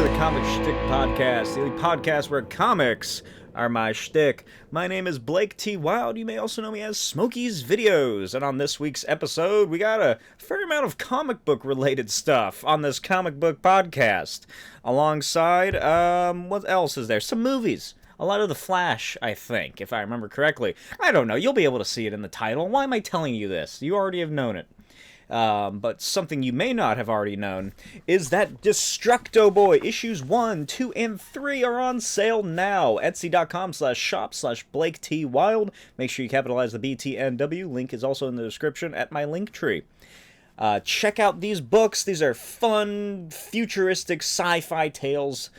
the Comic Schtick Podcast, the only podcast where comics are my shtick. My name is Blake T. Wild. You may also know me as Smokey's Videos. And on this week's episode, we got a fair amount of comic book related stuff on this comic book podcast. Alongside, what else is there? Some movies. A lot of The Flash, I think, if I remember correctly. I don't know. You'll be able to see it in the title. Why am I telling you this? You already have known it. But something you may not have already known is that Destructo Boy issues 1, 2, and 3 are on sale now. Etsy.com/shop/Blake T. Wild. Make sure you capitalize the BTNW. Link is also in the description at my link tree. Check out these books. These are fun, futuristic sci-fi tales,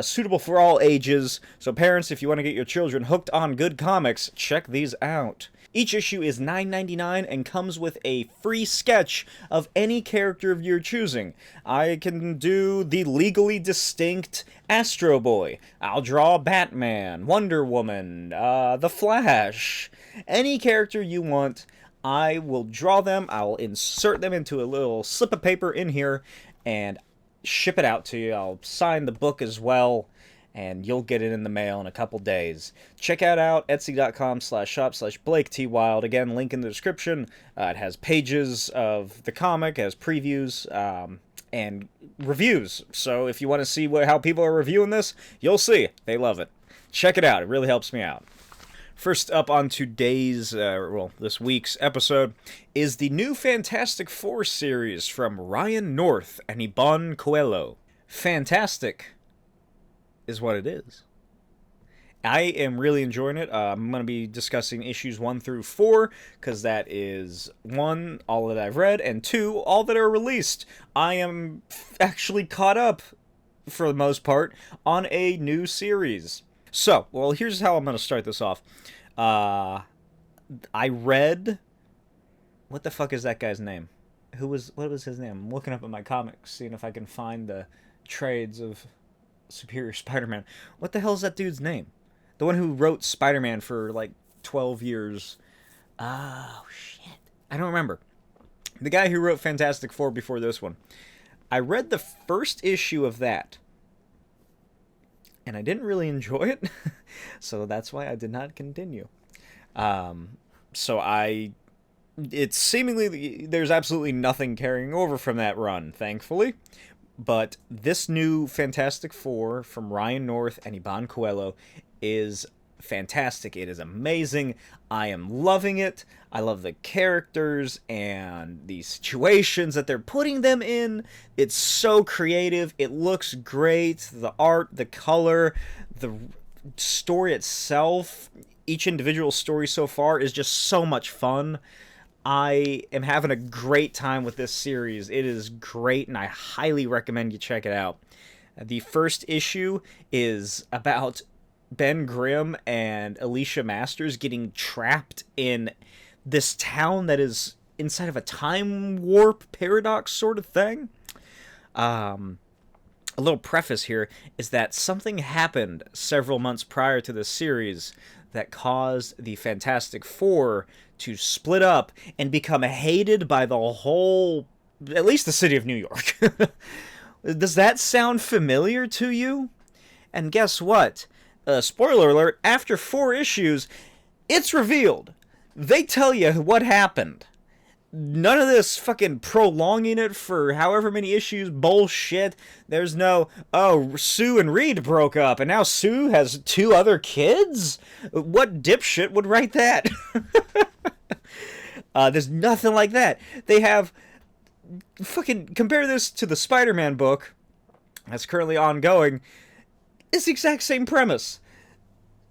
suitable for all ages. So parents, if you want to get your children hooked on good comics, check these out. Each issue is $9.99 and comes with a free sketch of any character of your choosing. I can do the legally distinct Astro Boy. I'll draw Batman, Wonder Woman, The Flash. Any character you want, I will draw them. I'll insert them into a little slip of paper in here and ship it out to you. I'll sign the book as well, and you'll get it in the mail in a couple days. Check it out, etsy.com/shop/Blake T. Wild. Again, link in the description. It has pages of the comic, it has previews, and reviews. So if you want to see how people are reviewing this, you'll see. They love it. Check it out. It really helps me out. First up on today's, this week's episode, is the new Fantastic Four series from Ryan North and Iban Coello. Fantastic is what it is. I am really enjoying it. I'm going to be discussing issues 1 through 4, because that is 1, all that I've read, and 2, all that are released. I am actually caught up, for the most part, on a new series. So, well, here's how I'm going to start this off. I read... What the fuck is that guy's name? What was his name? I'm looking up at my comics, seeing if I can find the trades of Superior Spider-Man. What the hell is that dude's name? The one who wrote Spider-Man for, 12 years. Oh, shit. I don't remember. The guy who wrote Fantastic Four before this one. I read the first issue of that, and I didn't really enjoy it, so that's why I did not continue. It's seemingly, there's absolutely nothing carrying over from that run, thankfully, but this new Fantastic Four from Ryan North and Iban Coello is fantastic. It is amazing. I am loving it. I love the characters and the situations that they're putting them in. It's so creative. It looks great. The art, the color, the story itself, each individual story so far is just so much fun. I am having a great time with this series. It is great, and I highly recommend you check it out. The first issue is about Ben Grimm and Alicia Masters getting trapped in this town that is inside of a time warp paradox sort of thing. A little preface here is that something happened several months prior to the series that caused the Fantastic Four to split up and become hated by the whole, at least the city of New York. Does that sound familiar to you? And guess what? Spoiler alert, after 4 issues, it's revealed. They tell you what happened. None of this fucking prolonging it for however many issues bullshit. There's no, Sue and Reed broke up, and now Sue has 2 other kids? What dipshit would write that? There's nothing like that. They have... Fucking compare this to the Spider-Man book that's currently ongoing. It's the exact same premise.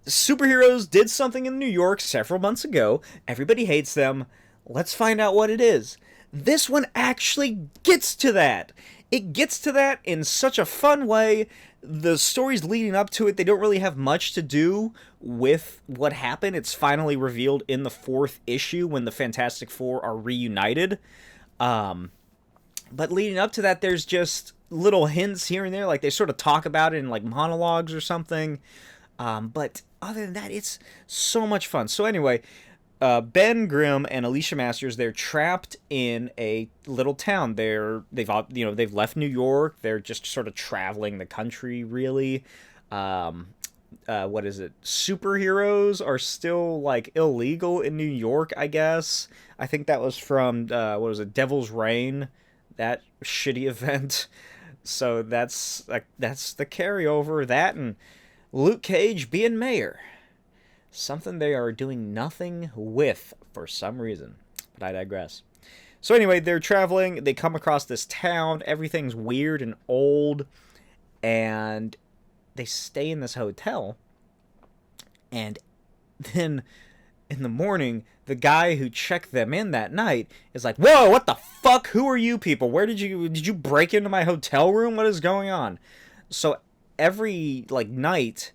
Superheroes did something in New York several months ago. Everybody hates them. Let's find out what it is. This one actually gets to that. It gets to that in such a fun way. The stories leading up to it, they don't really have much to do with what happened. It's finally revealed in the 4th issue when the Fantastic Four are reunited. But leading up to that, there's just little hints here and there. Like, they sort of talk about it in, monologues or something. But other than that, it's so much fun. So anyway, Ben Grimm and Alicia Masters, they're trapped in a little town. They've left New York. They're just sort of traveling the country, really. What is it? Superheroes are still like illegal in New York, I guess. I think that was from what was it? Devil's Reign, that shitty event. So that's the carryover. That and Luke Cage being mayor. Something they are doing nothing with for some reason. But I digress. So anyway, they're traveling. They come across this town. Everything's weird and old. And they stay in this hotel. And then in the morning, the guy who checked them in that night is like, "Whoa, what the fuck? Who are you people? Where did you break into my hotel room? What is going on?" So every night,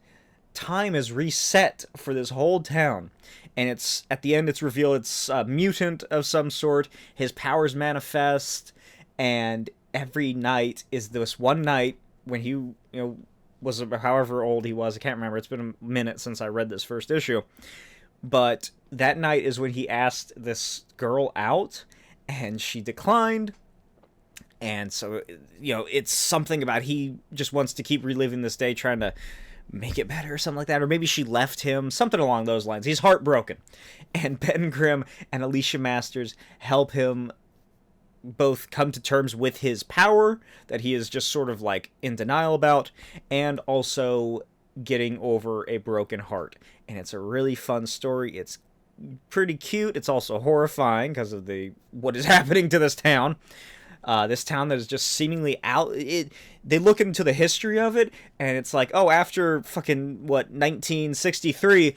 time is reset for this whole town, and it's at the end it's revealed it's a mutant of some sort. His powers manifest, and every night is this one night when he was however old he was. I can't remember. It's been a minute since I read this first issue, but that night is when he asked this girl out, and she declined. And so it's something about he just wants to keep reliving this day, trying to make it better or something like that. Or maybe she left him, something along those lines. He's heartbroken. And Ben Grimm and Alicia Masters help him both come to terms with his power that he is just sort of in denial about, and also getting over a broken heart. And it's a really fun story. It's pretty cute. It's also horrifying because of what is happening to this town. This town that is just seemingly out. They look into the history of it, and it's like, oh, after fucking 1963,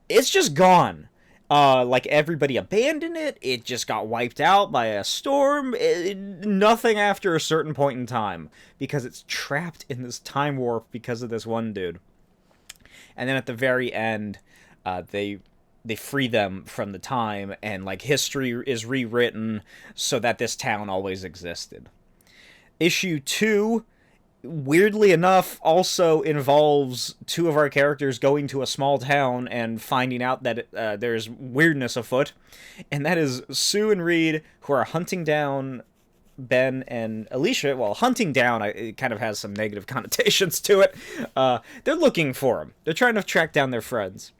it's just gone. Everybody abandoned it. It just got wiped out by a storm. Nothing after a certain point in time, because it's trapped in this time warp because of this one dude. And then at the very end, they free them from the time, and history is rewritten so that this town always existed. Issue 2, weirdly enough, also involves two of our characters going to a small town and finding out that there's weirdness afoot, and that is Sue and Reed, who are hunting down Ben and Alicia. Well, hunting down, it kind of has some negative connotations to it. They're looking for him. They're trying to track down their friends.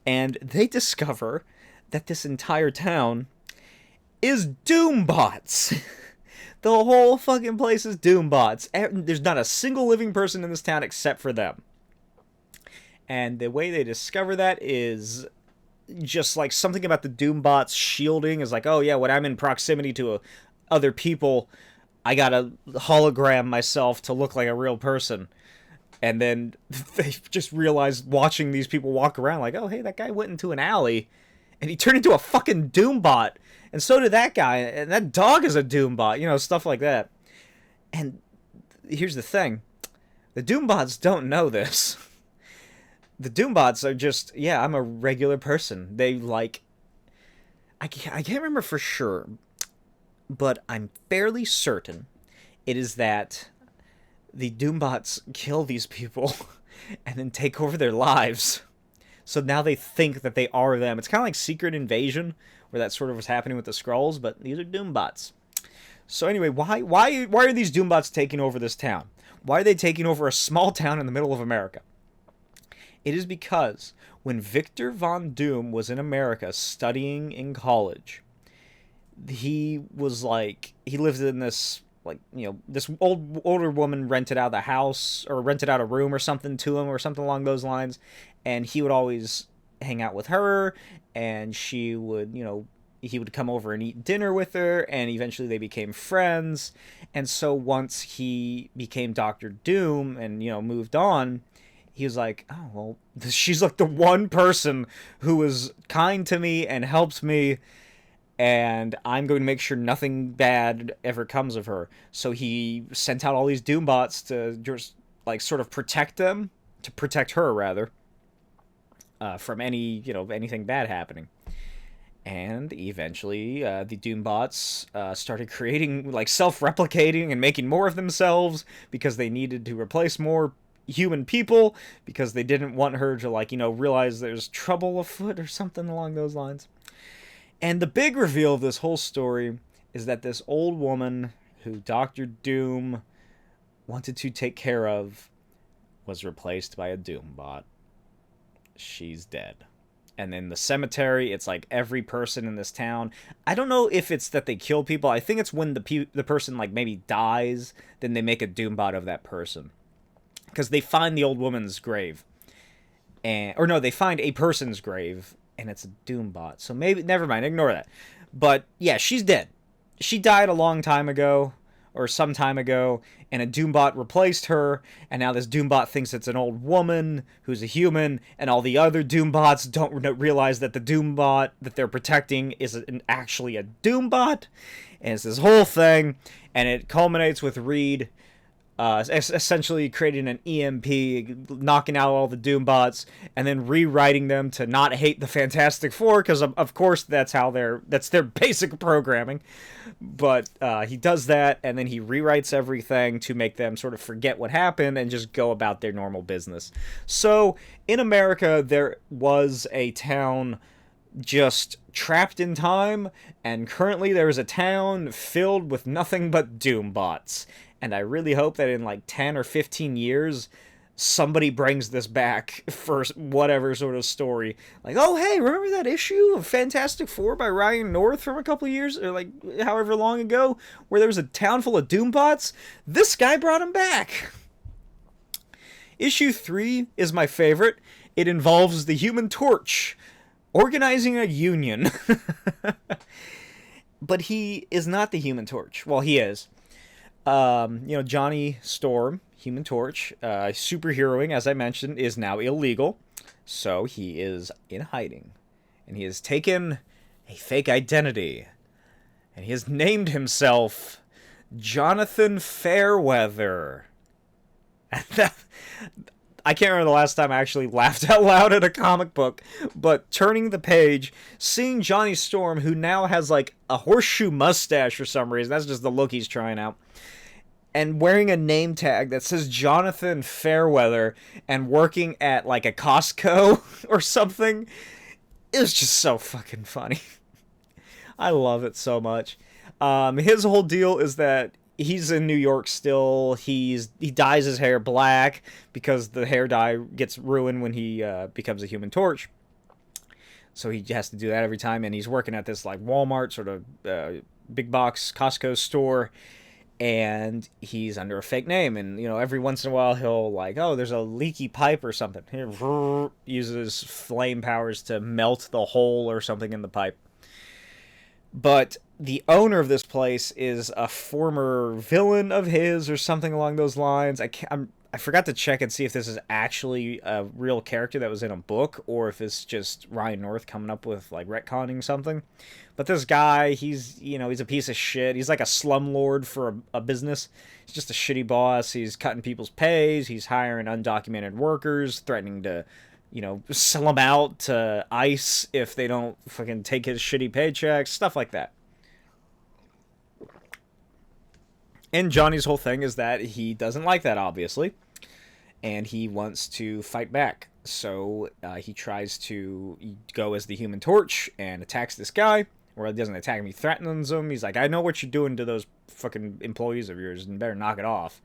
And they discover that this entire town is Doombots. The whole fucking place is Doombots. There's not a single living person in this town except for them. And the way they discover that is just something about the Doombots shielding is oh yeah, when I'm in proximity to other people, I gotta hologram myself to look like a real person. And then they just realized, watching these people walk around, oh, hey, that guy went into an alley, and he turned into a fucking Doombot. And so did that guy, and that dog is a Doombot, stuff like that. And here's the thing. The Doombots don't know this. The Doombots are just, yeah, I'm a regular person. They, I can't remember for sure, but I'm fairly certain it is that the Doombots kill these people and then take over their lives. So now they think that they are them. It's kind of like Secret Invasion, where that sort of was happening with the Skrulls, but these are Doombots. So anyway, why are these Doombots taking over this town? Why are they taking over a small town in the middle of America? It is because when Victor Von Doom was in America studying in college, he was he lived in this this older woman rented out the house, or rented out a room or something to him, or something along those lines, and he would always hang out with her, and she would, he would come over and eat dinner with her, and eventually they became friends. And so once he became Doctor Doom and, moved on, he was like, oh, well, she's the one person who was kind to me and helped me, and I'm going to make sure nothing bad ever comes of her. So he sent out all these Doombots to just, sort of protect them, to protect her, rather, from any, anything bad happening. And eventually, the Doombots started creating, self-replicating and making more of themselves because they needed to replace more human people, because they didn't want her to, realize there's trouble afoot or something along those lines. And the big reveal of this whole story is that this old woman who Dr. Doom wanted to take care of was replaced by a Doombot. She's dead. And in the cemetery, it's like every person in this town. I don't know if it's that they kill people. I think it's when the person like maybe dies, then they make a Doombot of that person. Because they find the old woman's grave. Or no, they find a person's grave, and it's a Doombot. So maybe, never mind, ignore that. But yeah, she's dead. She died a long time ago, or some time ago, and a Doombot replaced her, and now this Doombot thinks it's an old woman who's a human, and all the other Doombots don't realize that the Doombot that they're protecting is actually a Doombot, and it's this whole thing, and it culminates with Reed essentially creating an EMP, knocking out all the Doombots, and then rewriting them to not hate the Fantastic Four, because of course that's their basic programming. But he does that, and then he rewrites everything to make them sort of forget what happened and just go about their normal business. So in America, there was a town just trapped in time, and currently there is a town filled with nothing but Doombots. And I really hope that in like 10 or 15 years, somebody brings this back for whatever sort of story. Like, oh, hey, remember that issue of Fantastic Four by Ryan North from a couple of years, or like however long ago, where there was a town full of Doombots? This guy brought him back. Issue 3 is my favorite. It involves the Human Torch organizing a union. But he is not the Human Torch. Well, he is. Johnny Storm, Human Torch, superheroing, as I mentioned, is now illegal. So he is in hiding. And he has taken a fake identity. And he has named himself Jonathan Fairweather. I can't remember the last time I actually laughed out loud at a comic book, but turning the page, seeing Johnny Storm, who now has like a horseshoe mustache for some reason, that's just the look he's trying out, and wearing a name tag that says Jonathan Fairweather and working at like a Costco or something, it was just so fucking funny. I love it so much. His whole deal is that he's in New York still. He dyes his hair black because the hair dye gets ruined when he becomes a Human Torch. So he has to do that every time, and he's working at this like Walmart sort of big box Costco store, and he's under a fake name. And every once in a while he'll like, oh, there's a leaky pipe or something. He uses flame powers to melt the hole or something in the pipe. But the owner of this place is a former villain of his or something along those lines. I forgot to check and see if this is actually a real character that was in a book or if it's just Ryan North coming up with like retconning something. But this guy, he's a piece of shit. He's like a slumlord for a business. He's just a shitty boss. He's cutting people's pays. He's hiring undocumented workers, threatening to sell them out to ICE if they don't fucking take his shitty paychecks, stuff like that. And Johnny's whole thing is that he doesn't like that, obviously, and he wants to fight back. So he tries to go as the Human Torch and attacks this guy, or he doesn't attack him, he threatens him. He's like, I know what you're doing to those fucking employees of yours, and better knock it off.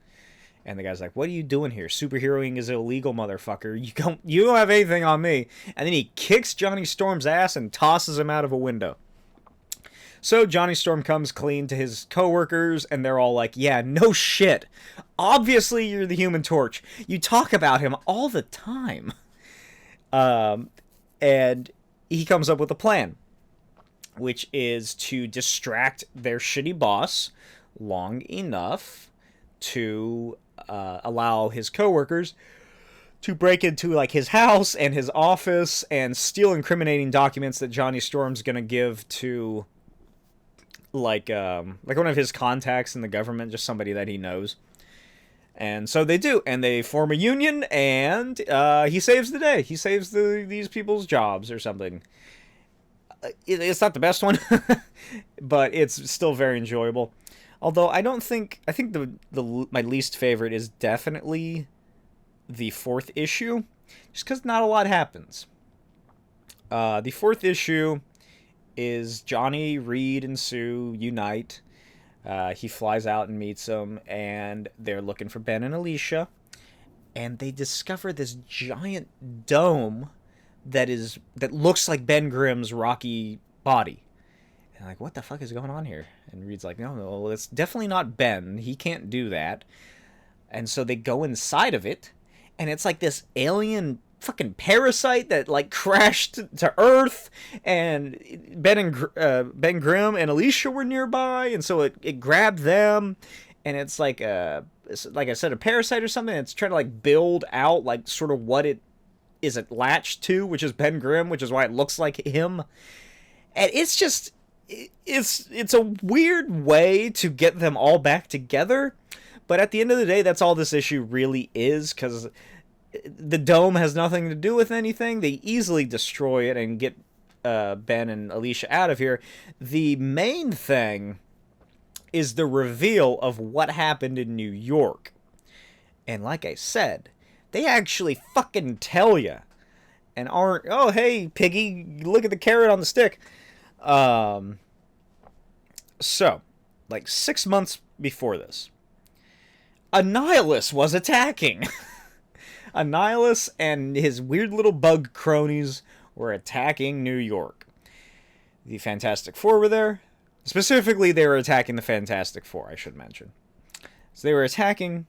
And the guy's like, what are you doing here? Superheroing is illegal, motherfucker. You don't have anything on me. And then he kicks Johnny Storm's ass and tosses him out of a window. So Johnny Storm comes clean to his coworkers, and they're all like, yeah, no shit. Obviously you're the Human Torch. You talk about him all the time. And he comes up with a plan, which is to distract their shitty boss long enough to allow his coworkers to break into like his house and his office and steal incriminating documents that Johnny Storm's gonna give to like one of his contacts in the government, just somebody that he knows. And so they do, and they form a union, and he saves the day. He saves these people's jobs or something. It's not the best one, but it's still very enjoyable. Although I think my least favorite is definitely the 4th issue, just because not a lot happens. The 4th issue is Johnny, Reed, and Sue unite. He flies out and meets them, and they're looking for Ben and Alicia. And they discover this giant dome that looks like Ben Grimm's Rocky body. And like, what the fuck is going on here? And Reed's like, no, it's definitely not Ben. He can't do that. And so they go inside of it, and it's like this alien fucking parasite that like crashed to Earth, and Ben Grimm and Alicia were nearby, and so it grabbed them, and it's like I said, a parasite or something. It's trying to like build out like sort of what it is latched to, which is Ben Grimm, which is why it looks like him. And it's just it's a weird way to get them all back together, but at the end of the day, that's all this issue really is, because the dome has nothing to do with anything. They easily destroy it and get Ben and Alicia out of here. The main thing is the reveal of what happened in New York. And like I said, they actually fucking tell you. And aren't, oh, hey, piggy, look at the carrot on the stick. So, like 6 months before this, Annihilus was attacking. Annihilus and his weird little bug cronies were attacking New York. The Fantastic Four were there. Specifically, they were attacking the Fantastic Four, I should mention. So they were attacking,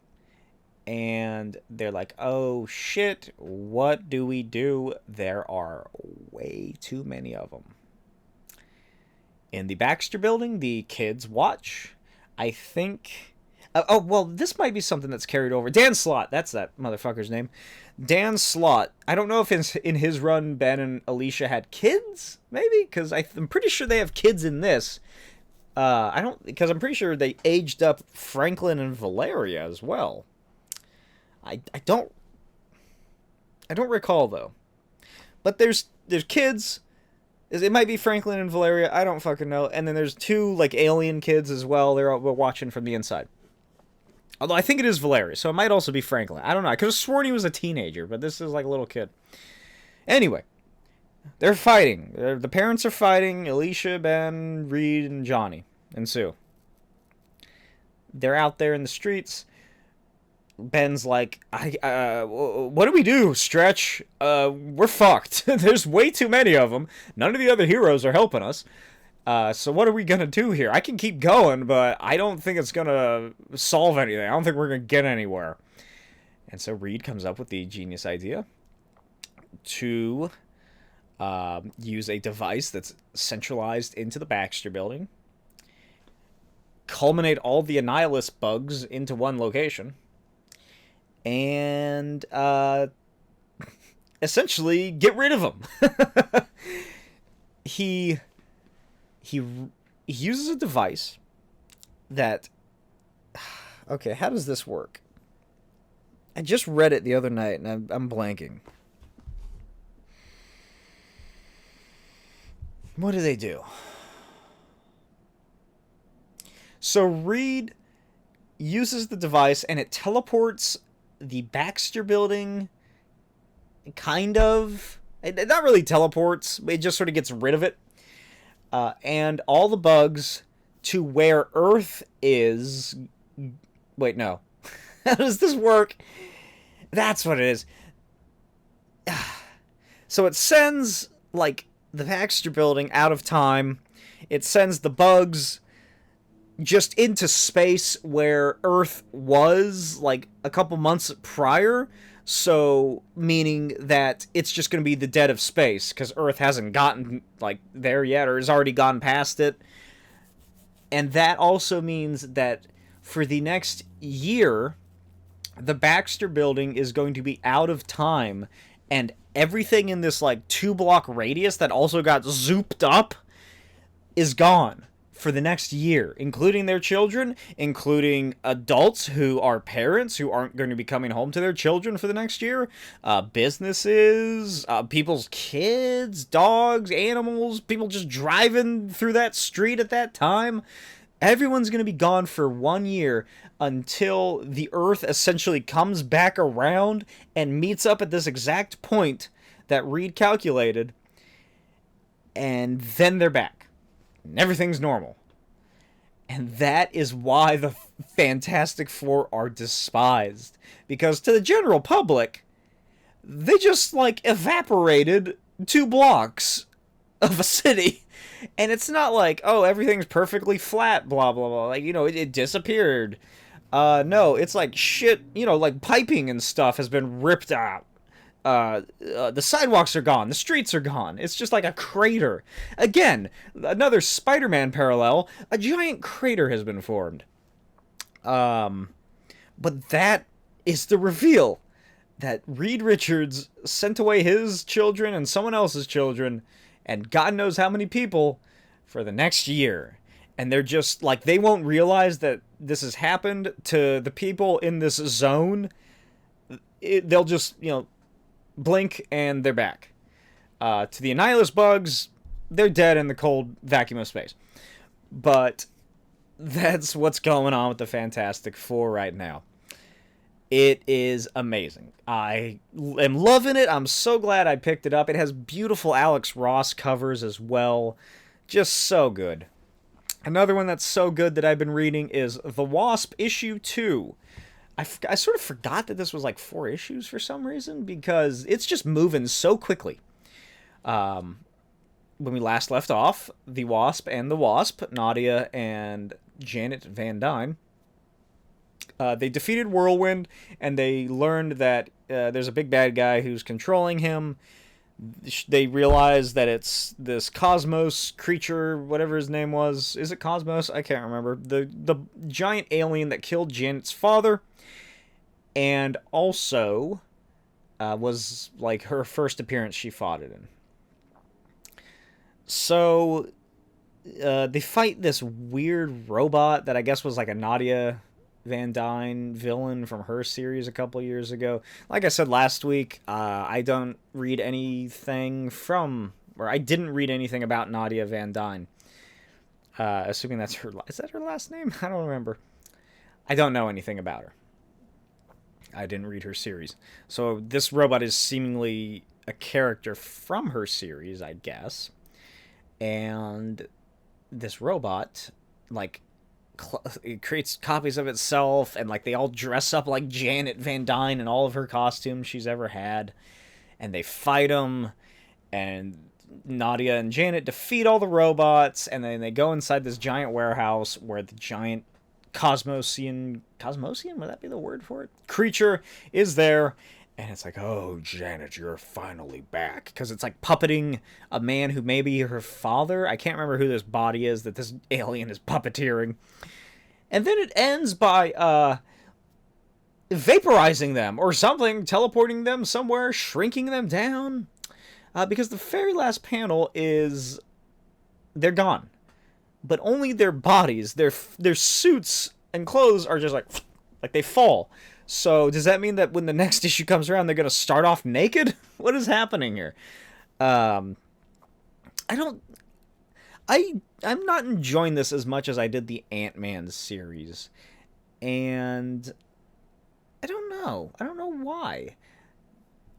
and they're like, oh shit, what do we do? There are way too many of them. In the Baxter Building, the kids watch. I think... well, this might be something that's carried over. Dan Slott, that's that motherfucker's name. Dan Slott. I don't know if in his run, Ben and Alicia had kids, maybe? Because I'm pretty sure they have kids in this. Because I'm pretty sure they aged up Franklin and Valeria as well. I don't recall, though. But there's kids. It might be Franklin and Valeria. I don't fucking know. And then there's two, like, alien kids as well. We're watching from the inside. Although I think it is Valeria, so it might also be Franklin. I don't know. I could have sworn he was a teenager, but this is like a little kid. Anyway, they're fighting. The parents are fighting. Alicia, Ben, Reed, and Johnny, and Sue. They're out there in the streets. Ben's like, what do we do, Stretch? We're fucked. There's way too many of them. None of the other heroes are helping us. So what are we gonna do here? I can keep going, but I don't think it's gonna solve anything. I don't think we're gonna get anywhere. And so Reed comes up with the genius idea to use a device that's centralized into the Baxter Building, culminate all the Annihilus bugs into one location, and essentially get rid of them. He uses a device that... Okay, how does this work? I just read it the other night, and I'm blanking. What do they do? So Reed uses the device, and it teleports the Baxter Building, kind of. It not really teleports. It just sort of gets rid of it. And all the bugs to where Earth is... Wait, no. How does this work? That's what it is. So it sends, like, the Baxter Building out of time. It sends the bugs just into space where Earth was, like, a couple months prior. So, meaning that it's just going to be the dead of space, because Earth hasn't gotten, like, there yet, or has already gone past it. And that also means that for the next year, the Baxter Building is going to be out of time, and everything in this, like, 2-block radius that also got zooped up is gone for the next year, including their children, including adults who are parents who aren't going to be coming home to their children for the next year, businesses, people's kids, dogs, animals, people just driving through that street at that time. Everyone's going to be gone for 1 year until the Earth essentially comes back around and meets up at this exact point that Reed calculated. and then they're back. And everything's normal. And that is why the Fantastic Four are despised. Because to the general public, they just, like, evaporated 2 blocks of a city. And it's not like, oh, everything's perfectly flat, blah, blah, blah. Like, it disappeared. No, it's like shit, like piping and stuff has been ripped out. The sidewalks are gone. The streets are gone. It's just like a crater. Again, another Spider-Man parallel. A giant crater has been formed. But that is the reveal. That Reed Richards sent away his children and someone else's children, and God knows how many people, for the next year. And they're just, like, they won't realize that this has happened to the people in this zone. They'll just, blink and they're back. To the Annihilus bugs, they're dead in the cold vacuum of space. But that's what's going on with the Fantastic Four right now. It is amazing. I am loving it. I'm so glad I picked it up. It has beautiful Alex Ross covers as well. Just so good. Another one that's so good that I've been reading is The Wasp issue 2. I sort of forgot that this was like 4 issues for some reason, because it's just moving so quickly. When we last left off, the Wasp and the Wasp, Nadia and Janet Van Dyne, they defeated Whirlwind, and they learned that there's a big bad guy who's controlling him. They realize that it's this Cosmos creature, whatever his name was. Is it Cosmos? I can't remember. The giant alien that killed Janet's father, and also was like her first appearance she fought it in. So they fight this weird robot that I guess was like a Nadia Van Dyne villain from her series a couple years ago. Like I said last week, I don't read anything I didn't read anything about Nadia Van Dyne. Assuming that's her, is that her last name? I don't remember. I don't know anything about her. I didn't read her series. So this robot is seemingly a character from her series, I guess. And this robot, like, it creates copies of itself, and like they all dress up like Janet Van Dyne in all of her costumes she's ever had, and they fight them, and Nadia and Janet defeat all the robots, and then they go inside this giant warehouse where the giant Cosmosian, would that be the word for it? Creature is there, and it's like, oh, Janet, you're finally back. Because it's like puppeting a man who may be her father. I can't remember who this body is that this alien is puppeteering. And then it ends by vaporizing them or something, teleporting them somewhere, shrinking them down. Because the very last panel is they're gone. But only their bodies, their suits and clothes are just like they fall. So does that mean that when the next issue comes around, they're going to start off naked? What is happening here? I'm not enjoying this as much as I did the Ant-Man series. And I don't know. I don't know why.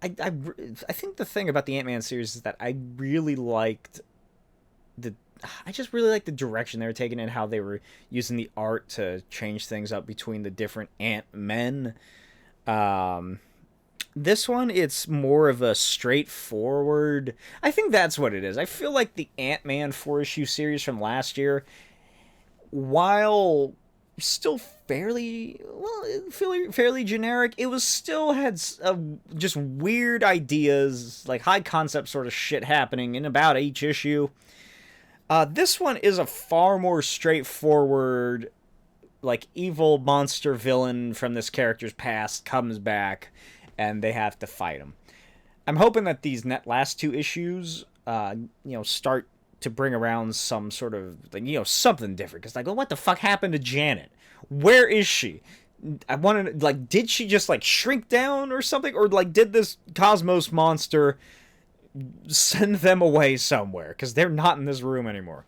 I think the thing about the Ant-Man series is that I just really liked the direction they were taking and how they were using the art to change things up between the different Ant-Men. This one, it's more of a straightforward... I think that's what it is. I feel like the Ant-Man 4-issue series from last year, while still fairly generic, it was still had just weird ideas, like high concept sort of shit happening in about each issue. This one is a far more straightforward, like, evil monster villain from this character's past comes back, and they have to fight him. I'm hoping that these last 2 issues, start to bring around some sort of, like, something different. Because, like, well, what the fuck happened to Janet? Where is she? I want to, like, did she just, like, shrink down or something? Or, like, did this Cosmos monster send them away somewhere? Because they're not in this room anymore.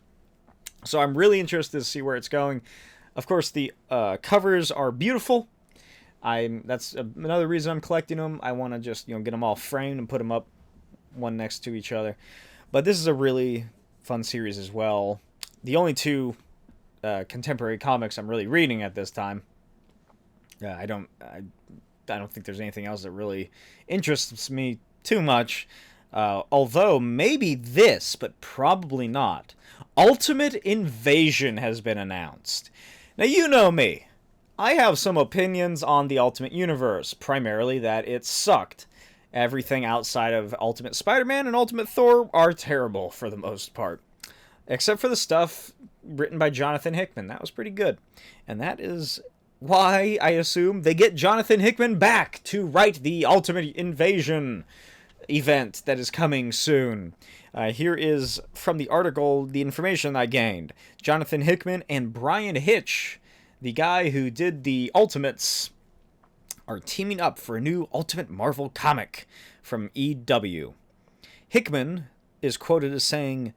So I'm really interested to see where it's going. Of course, the covers are beautiful. That's another reason I'm collecting them. I want to just, get them all framed and put them up one next to each other. But this is a really fun series as well. The only two contemporary comics I'm really reading at this time. I don't think there's anything else that really interests me too much. Although maybe this, but probably not. Ultimate Invasion has been announced. Now, you know me. I have some opinions on the Ultimate Universe, primarily that it sucked. Everything outside of Ultimate Spider-Man and Ultimate Thor are terrible for the most part. Except for the stuff written by Jonathan Hickman. That was pretty good. And that is why, I assume, they get Jonathan Hickman back to write the Ultimate Invasion event that is coming soon. Here is, from the article, the information I gained. Jonathan Hickman and Brian Hitch, the guy who did the Ultimates, are teaming up for a new Ultimate Marvel comic from EW. Hickman is quoted as saying,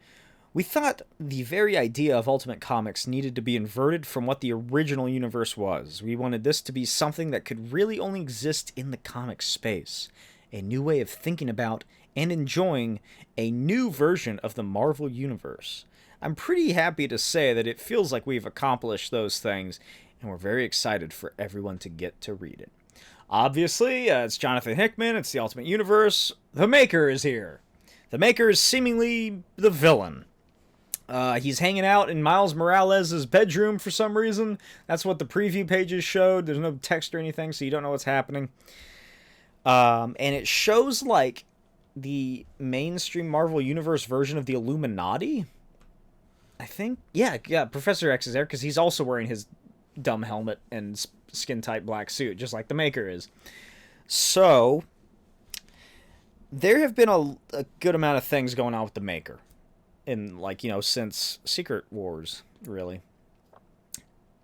"We thought the very idea of Ultimate Comics needed to be inverted from what the original universe was. We wanted this to be something that could really only exist in the comic space. A new way of thinking about and enjoying a new version of the Marvel Universe. I'm pretty happy to say that it feels like we've accomplished those things, and we're very excited for everyone to get to read it." Obviously, it's Jonathan Hickman, it's the Ultimate Universe. The Maker is here. The Maker is seemingly the villain. He's hanging out in Miles Morales' bedroom for some reason. That's what the preview pages showed. There's no text or anything, so you don't know what's happening. And it shows, like, the mainstream Marvel Universe version of the Illuminati, I think. Yeah, Professor X is there, because he's also wearing his dumb helmet and skin-tight black suit, just like the Maker is. So, there have been a good amount of things going on with the Maker. In, like, since Secret Wars, really.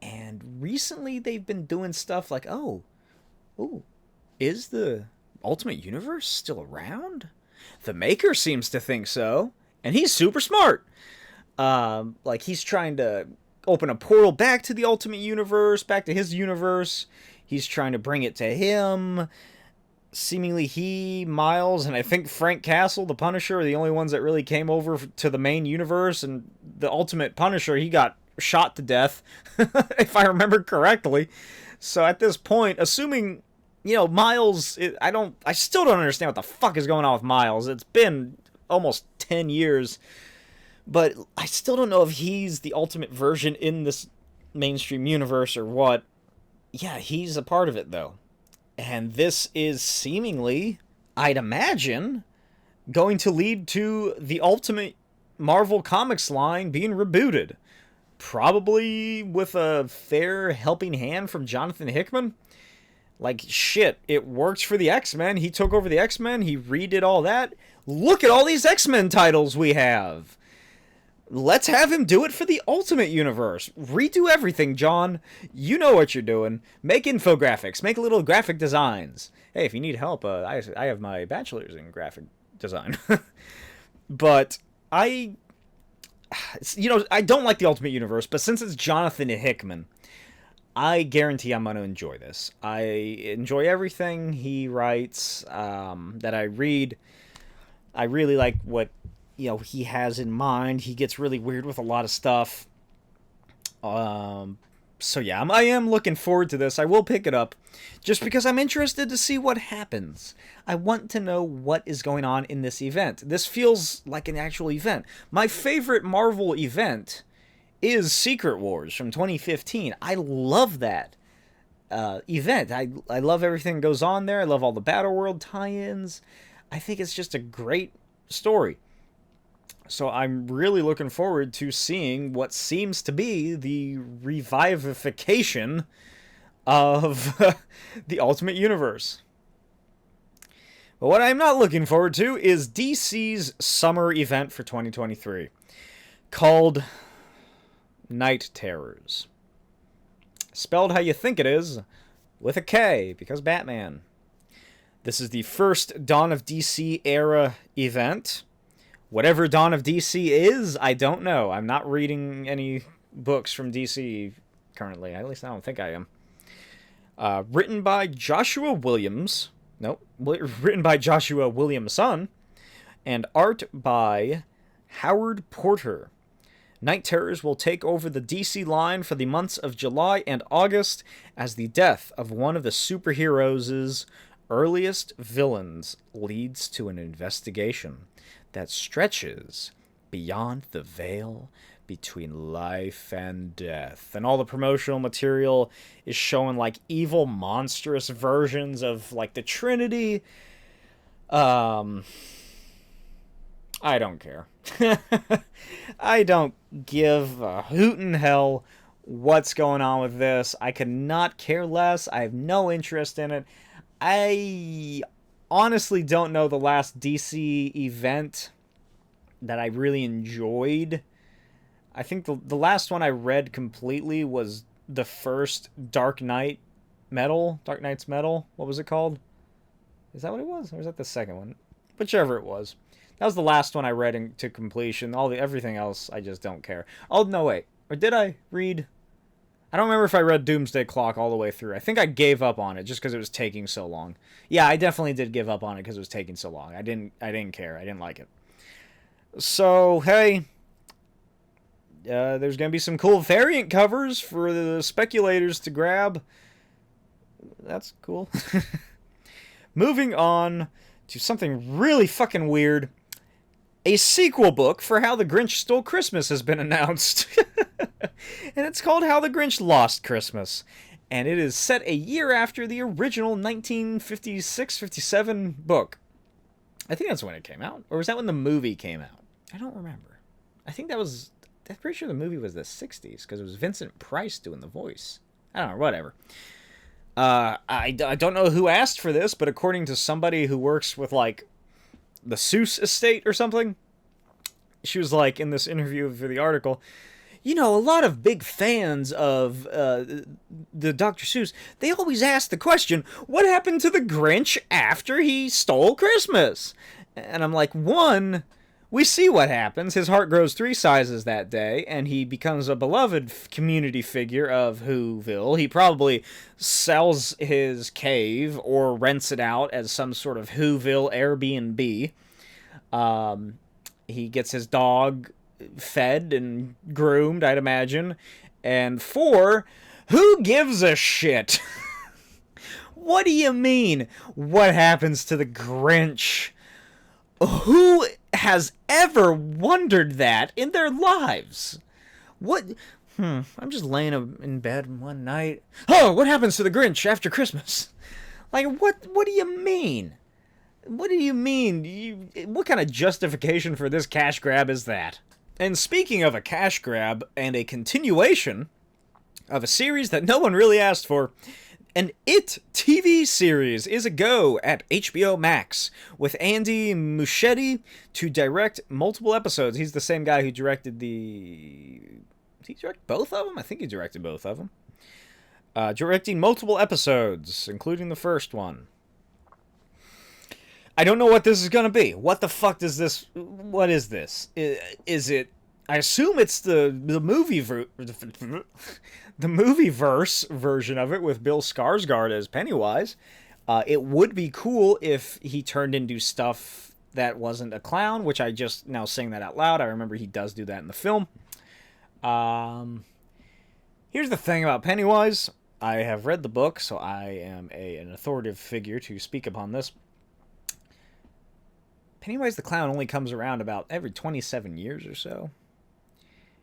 And recently they've been doing stuff like, is the Ultimate Universe still around? The Maker seems to think so, and he's super smart. Like, he's trying to open a portal back to the Ultimate Universe, back to his universe. He's trying to bring it to him. Seemingly he, Miles, and I think Frank Castle, the Punisher, are the only ones that really came over to the main universe, and the Ultimate Punisher, he got shot to death, if I remember correctly. So at this point, assuming, Miles, I still don't understand what the fuck is going on with Miles. It's been almost 10 years, but I still don't know if he's the Ultimate version in this mainstream universe or what. Yeah, he's a part of it, though. And this is seemingly, I'd imagine, going to lead to the Ultimate Marvel Comics line being rebooted. Probably with a fair helping hand from Jonathan Hickman. Like, shit, it works for the X-Men. He took over the X-Men. He redid all that. Look at all these X-Men titles we have. Let's have him do it for the Ultimate Universe. Redo everything, John. You know what you're doing. Make infographics. Make little graphic designs. Hey, if you need help, I have my bachelor's in graphic design. But I don't like the Ultimate Universe, but since it's Jonathan Hickman, I guarantee I'm going to enjoy this. I enjoy everything he writes that I read. I really like what he has in mind. He gets really weird with a lot of stuff. So yeah, I am looking forward to this. I will pick it up just because I'm interested to see what happens. I want to know what is going on in this event. This feels like an actual event. My favorite Marvel event is Secret Wars from 2015. I love that event. I love everything that goes on there. I love all the Battle World tie-ins. I think it's just a great story. So I'm really looking forward to seeing what seems to be the revivification of the Ultimate Universe. But what I'm not looking forward to is DC's summer event for 2023, called Night Terrors. Spelled how you think it is, with a K, because Batman. This is the first Dawn of DC era event. Whatever Dawn of DC is, I don't know. I'm not reading any books from DC currently. At least I don't think I am. Written by Joshua Williams. Nope. Written by Joshua Williamson. And art by Howard Porter. Night terrors will take over the DC line for the months of July and August as the death of one of the superheroes' earliest villains leads to an investigation that stretches beyond the veil between life and death. And all the promotional material is showing like evil, monstrous versions of like the Trinity. I don't care. I don't give a hoot in hell what's going on with this. I could not care less. I have no interest in it. I honestly don't know the last DC event that I really enjoyed. I think the last one I read completely was the first Dark Knight's Metal. What was it called? Is that what it was? Or was that the second one? Whichever it was. That was the last one I read to completion. Everything else, I just don't care. Oh, no, wait. Or did I read? I don't remember if I read Doomsday Clock all the way through. I think I gave up on it just because it was taking so long. Yeah, I definitely did give up on it because it was taking so long. I didn't care. I didn't like it. So, hey, there's going to be some cool variant covers for the speculators to grab. That's cool. Moving on to something really fucking weird. A sequel book for How the Grinch Stole Christmas has been announced. And it's called How the Grinch Lost Christmas. And it is set a year after the original 1956-57 book. I think that's when it came out. Or was that when the movie came out? I don't remember. I'm pretty sure the movie was the 60s, because it was Vincent Price doing the voice. I don't know, whatever. I don't know who asked for this, but according to somebody who works with, like, the Seuss estate or something, she was like, in this interview for the article, you know, a lot of big fans of the Dr. Seuss, they always ask the question, what happened to the Grinch after he stole Christmas? And I'm like, one, we see what happens. His heart grows 3 sizes that day, and he becomes a beloved community figure of Whoville. He probably sells his cave or rents it out as some sort of Whoville Airbnb. He gets his dog fed and groomed, I'd imagine. And 4, who gives a shit? What do you mean? What happens to the Grinch? Who has ever wondered that in their lives? What? I'm just laying in bed one night. Oh, what happens to the Grinch after Christmas? Like, what do you mean? What do you mean? What kind of justification for this cash grab is that? And speaking of a cash grab and a continuation of a series that no one really asked for, an It TV series is a go at HBO Max, with Andy Muschietti to direct multiple episodes. He's the same guy who directed Did he direct both of them? I think he directed both of them. Directing multiple episodes, including the first one. I don't know what this is going to be. What the fuck does this... What is this? Is it... I assume it's the movie... the movie-verse version of it with Bill Skarsgård as Pennywise. It would be cool if he turned into stuff that wasn't a clown, which I just now saying that out loud. I remember he does do that in the film. Here's the thing about Pennywise. I have read the book, so I am an authoritative figure to speak upon this. Pennywise the Clown only comes around about every 27 years or so.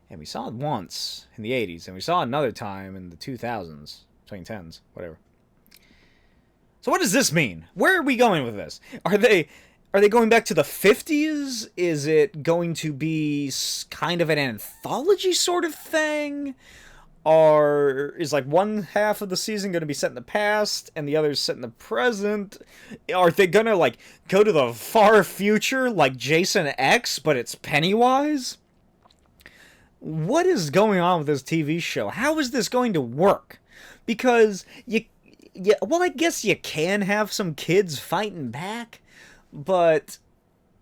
And we saw it once in the 80s, and we saw it another time in the 2000s, 2010s, whatever. So what does this mean? Where are we going with this? Are they going back to the 50s? Is it going to be kind of an anthology sort of thing? Or is like one half of the season going to be set in the past and the other set in the present? Are they going to like go to the far future like Jason X, but it's Pennywise? What is going on with this TV show? How is this going to work? Because well, I guess you can have some kids fighting back, but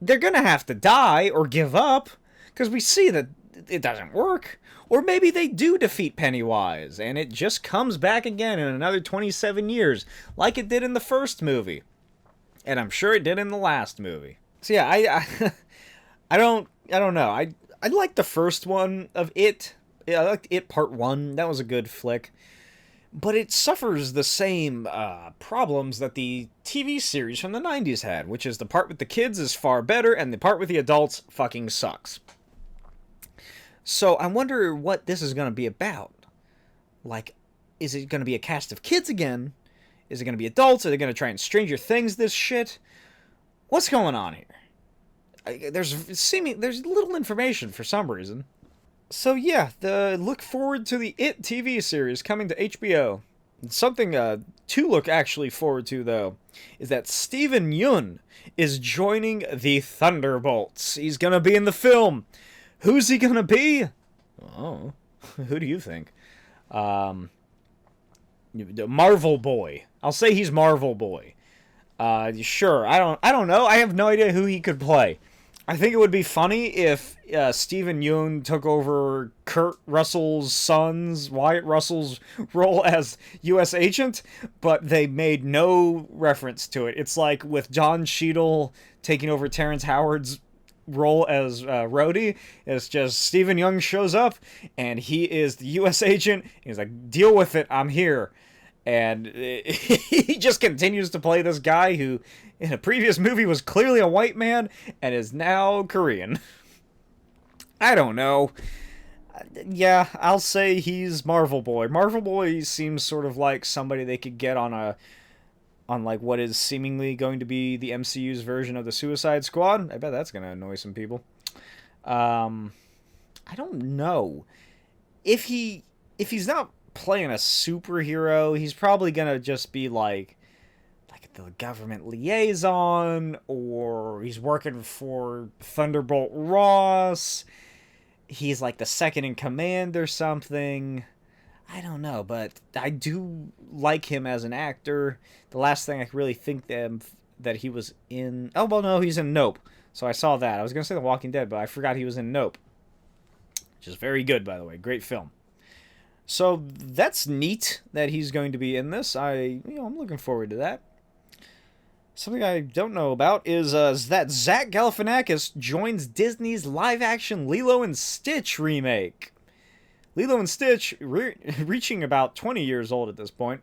they're going to have to die or give up because we see that it doesn't work. Or maybe they do defeat Pennywise, and it just comes back again in another 27 years, like it did in the first movie. And I'm sure it did in the last movie. So yeah, I don't I don't know. I liked the first one of It. Yeah, I liked It Part 1. That was a good flick. But it suffers the same problems that the TV series from the 90s had, which is the part with the kids is far better, and the part with the adults fucking sucks. So I wonder what this is going to be about. Like, is it going to be a cast of kids again? Is it going to be adults? Are they going to try and Stranger Things this shit? What's going on here? There's little information for some reason. So yeah, look forward to the It TV series coming to HBO. Something to look actually forward to, though, is that Steven Yeun is joining the Thunderbolts. He's going to be in the film. Who's he going to be? Oh, who do you think? Marvel Boy. I'll say he's Marvel Boy. Sure, I don't know. I have no idea who he could play. I think it would be funny if Steven Yeun took over Kurt Russell's son's, Wyatt Russell's role as U.S. agent, but they made no reference to it. It's like with John Cheadle taking over Terrence Howard's role as Rhodey. It's just Steven Yeun shows up, and he is the U.S. agent. He's like, deal with it, I'm here. And he just continues to play this guy who, in a previous movie, was clearly a white man and is now Korean. I don't know. Yeah, I'll say he's Marvel Boy. Marvel Boy seems sort of like somebody they could get on like what is seemingly going to be the MCU's version of the Suicide Squad. I bet that's going to annoy some people. I don't know. If he's not playing a superhero, he's probably gonna just be like the government liaison, or he's working for Thunderbolt Ross. He's like the second in command or something. I don't know, but I do like him as an actor. The last thing I could really think that he was in... Oh, well, no, he's in Nope. So I saw that. I was gonna say The Walking Dead, but I forgot he was in Nope. Which is very good, by the way. Great film. So that's neat that he's going to be in this. I'm looking forward to that. Something I don't know about is that Zach Galifianakis joins Disney's live-action Lilo and Stitch remake. Lilo and Stitch, reaching about 20 years old at this point,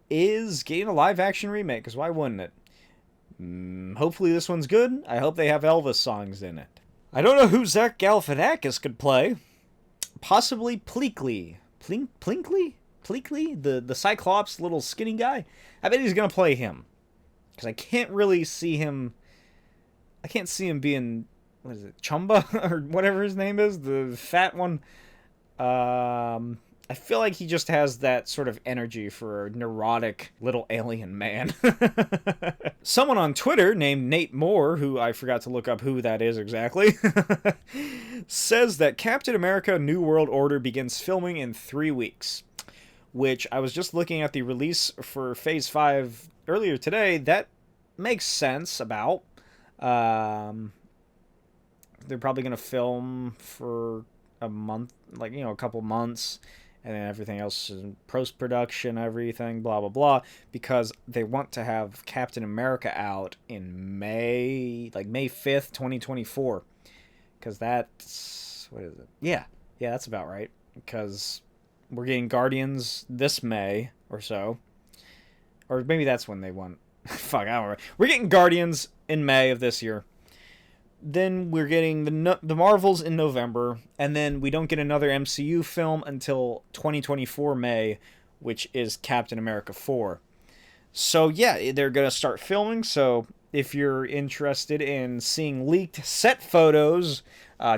is getting a live-action remake, because why wouldn't it? Hopefully this one's good. I hope they have Elvis songs in it. I don't know who Zach Galifianakis could play. Possibly Pleakley. Pleakley? The Cyclops little skinny guy? I bet he's going to play him. Because I can't really see him... I can't see him being... What is it? Chumba? Or whatever his name is? The fat one? I feel like he just has that sort of energy for a neurotic little alien man. Someone on Twitter named Nate Moore, who I forgot to look up who that is exactly, says that Captain America New World Order begins filming in 3 weeks. Which, I was just looking at the release for Phase 5 earlier today. That makes sense about. They're probably going to film for a month, a couple months, and then everything else is in post-production, everything, blah, blah, blah, because they want to have Captain America out in May 5th, 2024, because that's, what is it? Yeah, that's about right, because we're getting Guardians this May or so, or maybe that's when they want, fuck, I don't know, we're getting Guardians in May of this year. Then we're getting the Marvels in November, and then we don't get another MCU film until 2024 May, which is Captain America 4. So yeah, they're going to start filming, so if you're interested in seeing leaked set photos,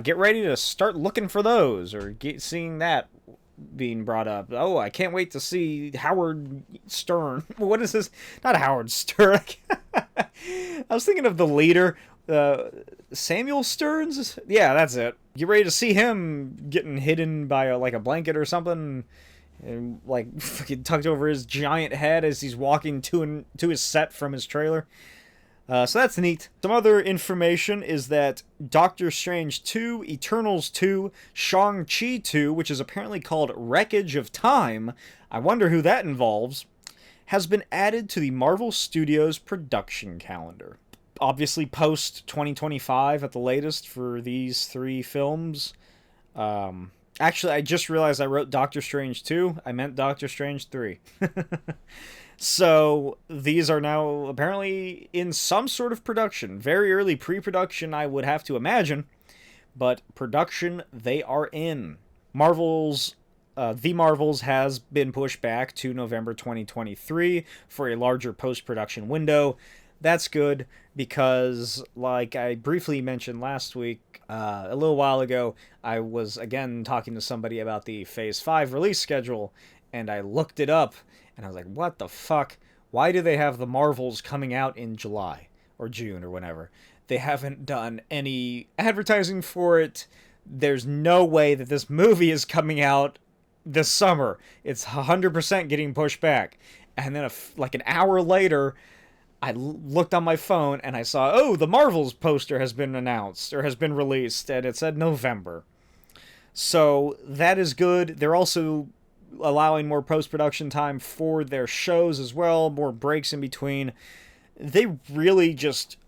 get ready to start looking for those, or seeing that being brought up. Oh, I can't wait to see Howard Stern. What is this? Not Howard Stern. I was thinking of the leader... Samuel Stearns? Yeah, that's it. Get ready to see him getting hidden by a blanket or something, and fucking tucked over his giant head as he's walking to his set from his trailer. So that's neat. Some other information is that Doctor Strange 2, Eternals 2, Shang-Chi 2, which is apparently called Wreckage of Time, I wonder who that involves, has been added to the Marvel Studios production calendar. obviously post 2025 at the latest for these 3 films. Actually, I just realized I wrote Doctor Strange 2. I meant Doctor Strange 3. So these are now apparently in some sort of production. Very early pre-production, I would have to imagine. But production, they are in. The Marvels has been pushed back to November 2023 for a larger post-production window. That's good because, like I briefly mentioned last week, a little while ago, I was again talking to somebody about the Phase 5 release schedule, and I looked it up, and I was like, what the fuck? Why do they have the Marvels coming out in July or June or whenever? They haven't done any advertising for it. There's no way that this movie is coming out this summer. It's 100% getting pushed back. And then like an hour later, I looked on my phone and I saw, oh, the Marvels poster has been announced or has been released, and it said November. So that is good. They're also allowing more post-production time for their shows as well, more breaks in between. They really just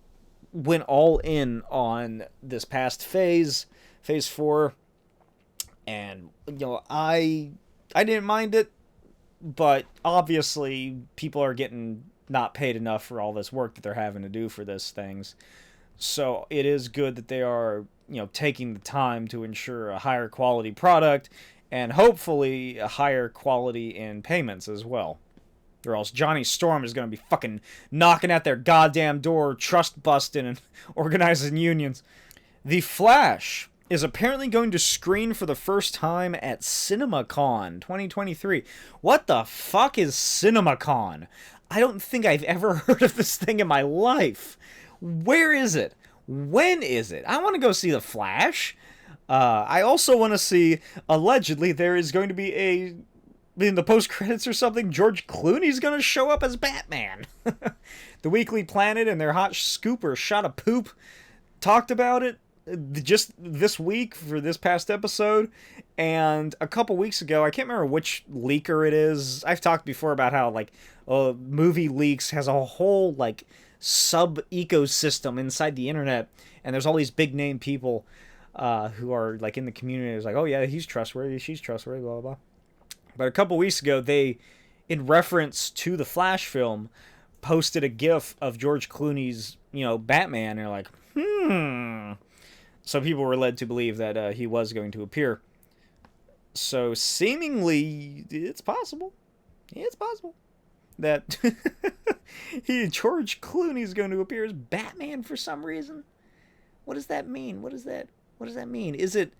went all in on this past phase 4, and I didn't mind it, but obviously people are getting not paid enough for all this work that they're having to do for these things. So it is good that they are, taking the time to ensure a higher quality product and hopefully a higher quality in payments as well. Or else Johnny Storm is going to be fucking knocking at their goddamn door, trust busting and organizing unions. The Flash is apparently going to screen for the first time at CinemaCon 2023. What the fuck is CinemaCon? I don't think I've ever heard of this thing in my life. Where is it? When is it? I want to go see The Flash. I also want to see, allegedly, there is going to be in the post-credits or something, George Clooney's going to show up as Batman. The Weekly Planet and their hot scoop or shot of poop talked about it just this week for this past episode. And a couple weeks ago, I can't remember which leaker it is. I've talked before about how, movie leaks has a whole, sub-ecosystem inside the internet. And there's all these big-name people who are, in the community. It's like, oh, yeah, he's trustworthy, she's trustworthy, blah, blah, blah. But a couple weeks ago, they, in reference to the Flash film, posted a GIF of George Clooney's, Batman. And they're like, So people were led to believe that he was going to appear. So seemingly, it's possible. It's possible that George Clooney's going to appear as Batman for some reason. What does that mean? What does that mean? Is it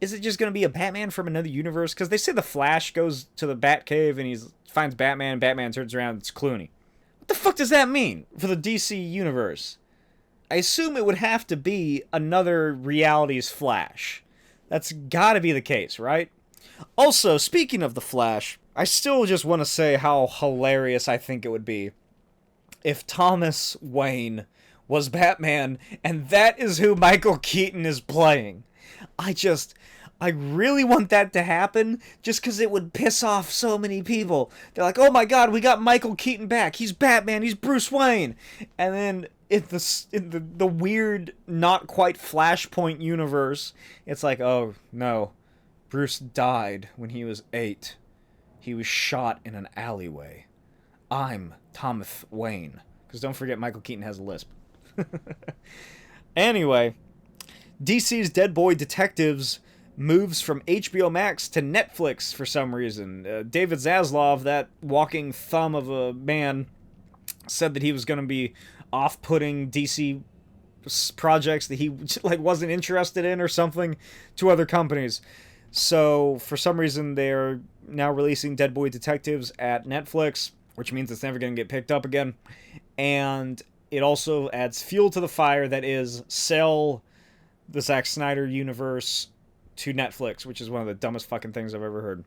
just going to be a Batman from another universe? Because they say the Flash goes to the Batcave and he finds Batman. Batman turns around, it's Clooney. What the fuck does that mean for the DC universe? I assume it would have to be another reality's Flash. That's got to be the case, right? Also, speaking of the Flash, I still just want to say how hilarious I think it would be if Thomas Wayne was Batman and that is who Michael Keaton is playing. I really want that to happen just because it would piss off so many people. They're like, oh my god, we got Michael Keaton back. He's Batman. He's Bruce Wayne. And then in the weird, not quite Flashpoint universe, it's like, oh no, Bruce died when he was 8. He was shot in an alleyway. I'm Thomas Wayne. Because don't forget, Michael Keaton has a lisp. Anyway, DC's Dead Boy Detectives moves from HBO Max to Netflix for some reason. David Zaslav, that walking thumb of a man, said that he was going to be off-putting DC projects that he wasn't interested in or something to other companies. So for some reason they're now releasing Dead Boy Detectives at Netflix, which means it's never going to get picked up again. And it also adds fuel to the fire that is sell the Zack Snyder universe to Netflix, which is one of the dumbest fucking things I've ever heard.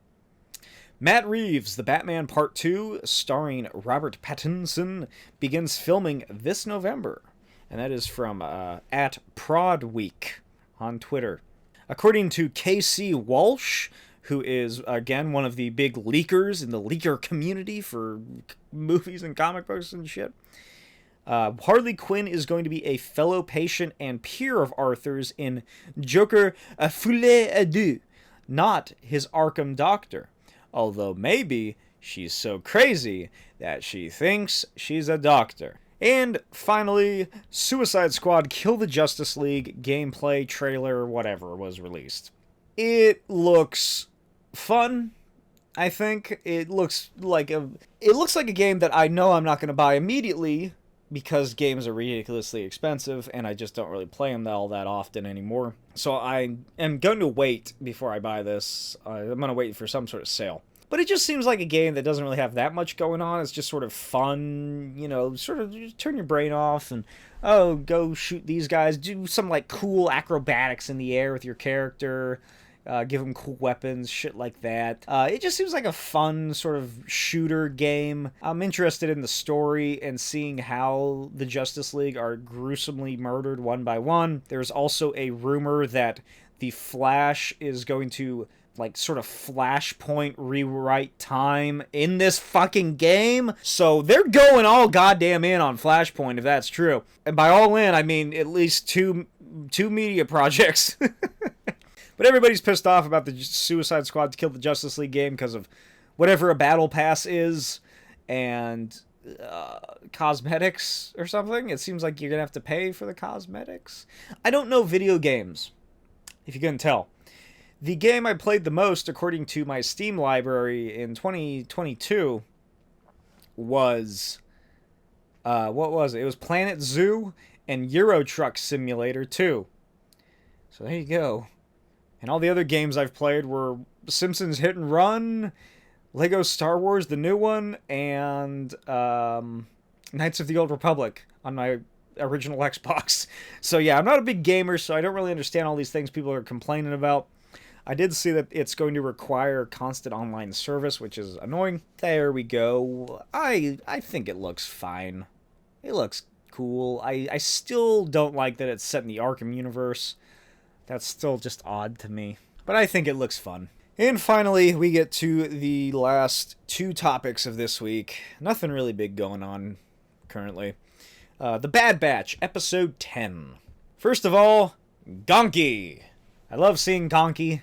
Matt Reeves' The Batman Part 2, starring Robert Pattinson, begins filming this November. And that is from at Prod Week on Twitter. According to KC Walsh, who is, again, one of the big leakers in the leaker community for movies and comic books and shit, Harley Quinn is going to be a fellow patient and peer of Arthur's in Joker A Folie à Deux, not his Arkham doctor. Although maybe she's so crazy that she thinks she's a doctor. And finally, Suicide Squad Kill the Justice League gameplay trailer, whatever, was released. It looks fun, I think. It looks like a game that I know I'm not going to buy immediately, because games are ridiculously expensive, and I just don't really play them all that often anymore. So I am going to wait before I buy this. I'm going to wait for some sort of sale. But it just seems like a game that doesn't really have that much going on. It's just sort of fun, sort of just turn your brain off and, go shoot these guys. Do some, cool acrobatics in the air with your character. Give them cool weapons, shit like that. It just seems like a fun sort of shooter game. I'm interested in the story and seeing how the Justice League are gruesomely murdered one by one. There's also a rumor that the Flash is going to sort of Flashpoint rewrite time in this fucking game. So they're going all goddamn in on Flashpoint if that's true. And by all in, I mean at least two media projects. But everybody's pissed off about the Suicide Squad to Kill the Justice League game because of whatever a battle pass is and cosmetics or something. It seems like you're going to have to pay for the cosmetics. I don't know video games, if you couldn't tell. The game I played the most, according to my Steam library in 2022, was... what was it? It was Planet Zoo and Euro Truck Simulator 2. So there you go. And all the other games I've played were Simpsons Hit and Run, Lego Star Wars, the new one, and Knights of the Old Republic on my original Xbox. So yeah, I'm not a big gamer, so I don't really understand all these things people are complaining about. I did see that it's going to require constant online service, which is annoying. There we go. I think it looks fine. It looks cool. I still don't like that it's set in the Arkham universe. That's still just odd to me. But I think it looks fun. And finally, we get to the last two topics of this week. Nothing really big going on currently. The Bad Batch, Episode 10. First of all, Gonky. I love seeing Gonky.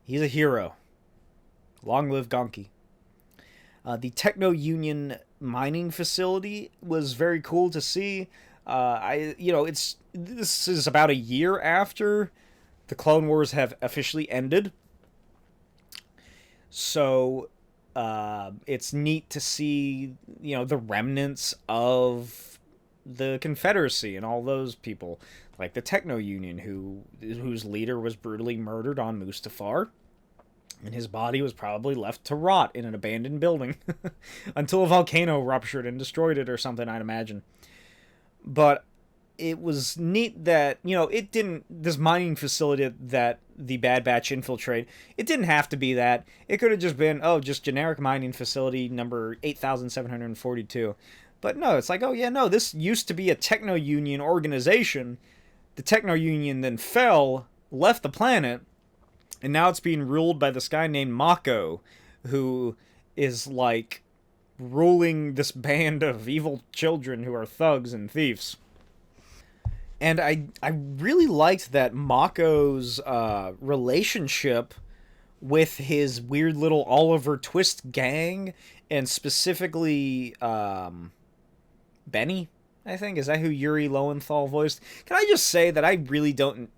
He's a hero. Long live Gonky. The Techno Union mining facility was very cool to see. This is about a year after the Clone Wars have officially ended. So, it's neat to see, the remnants of the Confederacy and all those people. Like the Techno Union, whose leader was brutally murdered on Mustafar. And his body was probably left to rot in an abandoned building. Until a volcano ruptured and destroyed it or something, I'd imagine. But it was neat that, this mining facility that the Bad Batch infiltrate, it didn't have to be that. It could have just been, just generic mining facility number 8742. But no, it's like, this used to be a Techno Union organization. The Techno Union then fell, left the planet, and now it's being ruled by this guy named Mako, who is, ruling this band of evil children who are thugs and thieves. And I really liked that Mako's relationship with his weird little Oliver Twist gang, and specifically Benny, I think. Is that who Yuri Lowenthal voiced? Can I just say that I really don't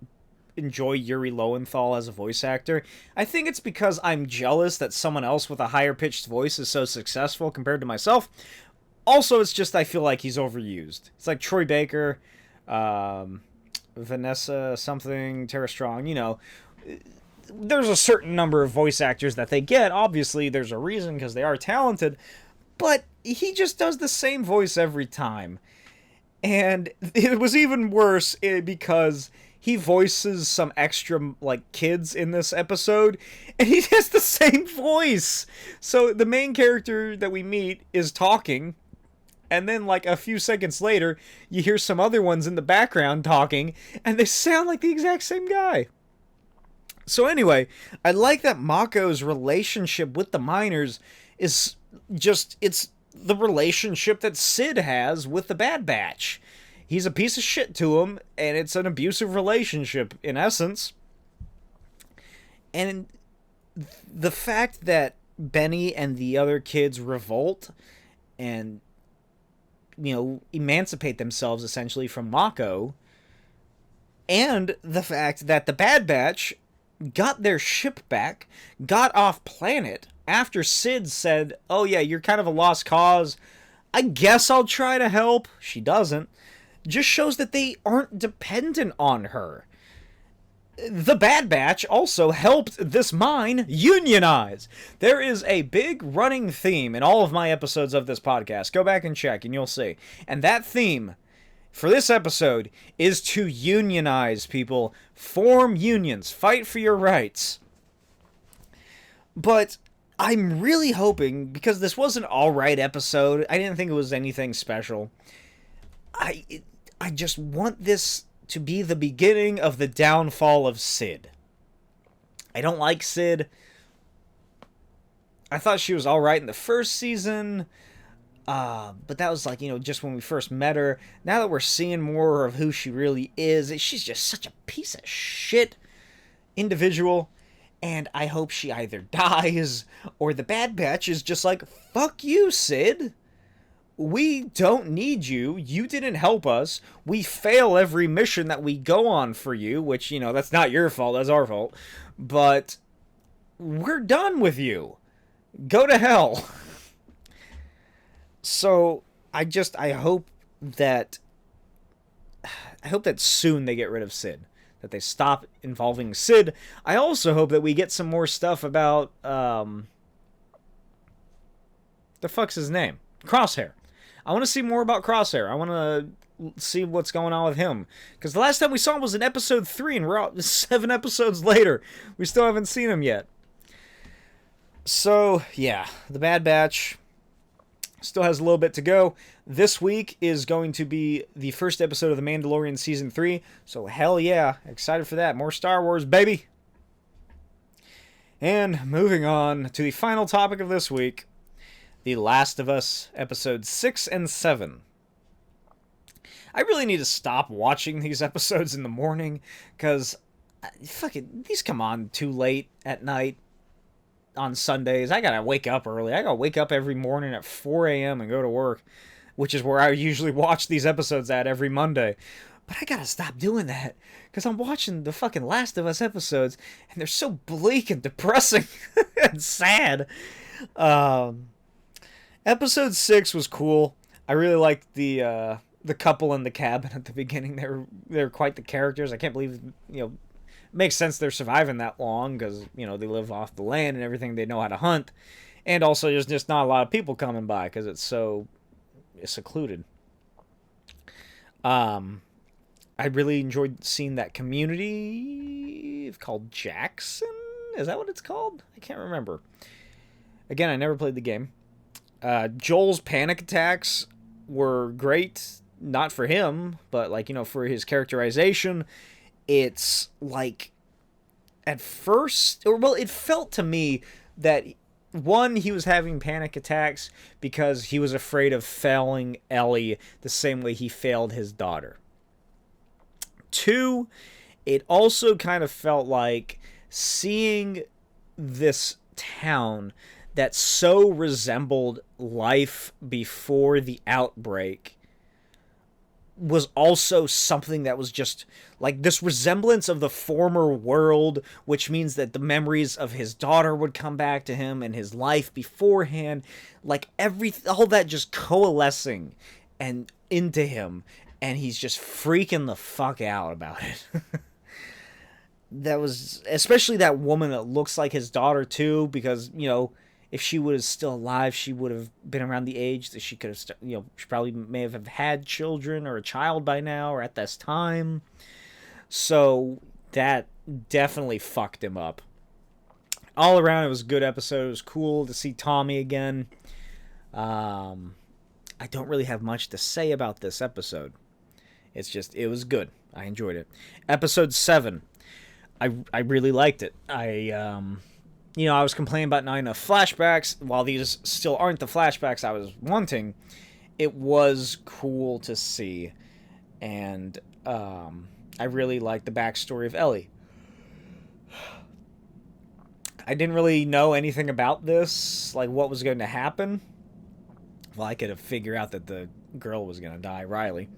enjoy Yuri Lowenthal as a voice actor? I think it's because I'm jealous that someone else with a higher pitched voice is so successful compared to myself. Also, it's just I feel like he's overused. It's like Troy Baker, Vanessa something, Tara Strong, there's a certain number of voice actors that they get. Obviously, there's a reason because they are talented, but he just does the same voice every time. And it was even worse because he voices some extra, kids in this episode, and he has the same voice. So the main character that we meet is talking, and then, a few seconds later, you hear some other ones in the background talking, and they sound like the exact same guy. So anyway, I like that Mako's relationship with the miners is just, it's the relationship that Sid has with the Bad Batch. He's a piece of shit to him, and it's an abusive relationship, in essence. And the fact that Benny and the other kids revolt and, emancipate themselves, essentially, from Mako, and the fact that the Bad Batch got their ship back, got off planet, after Sid said, oh yeah, you're kind of a lost cause, I guess I'll try to help. She doesn't. Just shows that they aren't dependent on her. The Bad Batch also helped this mine unionize. There is a big running theme in all of my episodes of this podcast. Go back and check and you'll see. And that theme for this episode is to unionize people, form unions, fight for your rights. But I'm really hoping, because this was an alright episode, I didn't think it was anything special. I just want this to be the beginning of the downfall of Sid. I don't like Sid. I thought she was alright in the first season, but that was just when we first met her. Now that we're seeing more of who she really is, she's just such a piece of shit individual. And I hope she either dies, or the Bad Batch is just like, fuck you, Sid. We don't need you. You didn't help us. We fail every mission that we go on for you, which, that's not your fault, that's our fault. But we're done with you. Go to hell. So, I hope that soon they get rid of Sid. That they stop involving Sid. I also hope that we get some more stuff about, the fuck's his name? Crosshair. I want to see more about Crosshair. I want to see what's going on with him. Because the last time we saw him was in episode 3, and we're out 7 episodes later. We still haven't seen him yet. So, yeah. The Bad Batch still has a little bit to go. This week is going to be the first episode of The Mandalorian Season 3. So, hell yeah. Excited for that. More Star Wars, baby. And moving on to the final topic of this week. The Last of Us, episodes 6 and 7. I really need to stop watching these episodes in the morning, because, these come on too late at night on Sundays. I gotta wake up early. I gotta wake up every morning at 4 a.m. and go to work, which is where I usually watch these episodes at every Monday. But I gotta stop doing that, because I'm watching the fucking Last of Us episodes, and they're so bleak and depressing and sad. Episode 6 was cool. I really liked the couple in the cabin at the beginning. They were quite the characters. I can't believe, it makes sense they're surviving that long, because, they live off the land and everything. They know how to hunt. And also there's just not a lot of people coming by, because it's so secluded. I really enjoyed seeing that community called Jackson. Is that what it's called? I can't remember. Again, I never played the game. Joel's panic attacks were great, not for him, but for his characterization. It's at first, it felt to me that one, he was having panic attacks because he was afraid of failing Ellie the same way he failed his daughter. 2, it also kind of felt like seeing this town that so resembled life before the outbreak was also something that was just this resemblance of the former world, which means that the memories of his daughter would come back to him and his life beforehand, all that just coalescing and into him, and he's just freaking the fuck out about it. That was, especially that woman that looks like his daughter too, because, if she was still alive, she would have been around the age that she could have, she probably may have had children or a child by now or at this time. So that definitely fucked him up. All around, it was a good episode. It was cool to see Tommy again. I don't really have much to say about this episode. It's just, it was good. I enjoyed it. Episode 7. I really liked it. I was complaining about not enough flashbacks. While these still aren't the flashbacks I was wanting, it was cool to see. And I really liked the backstory of Ellie. I didn't really know anything about this, like what was going to happen. Well, I could have figured out that the girl was going to die, Riley.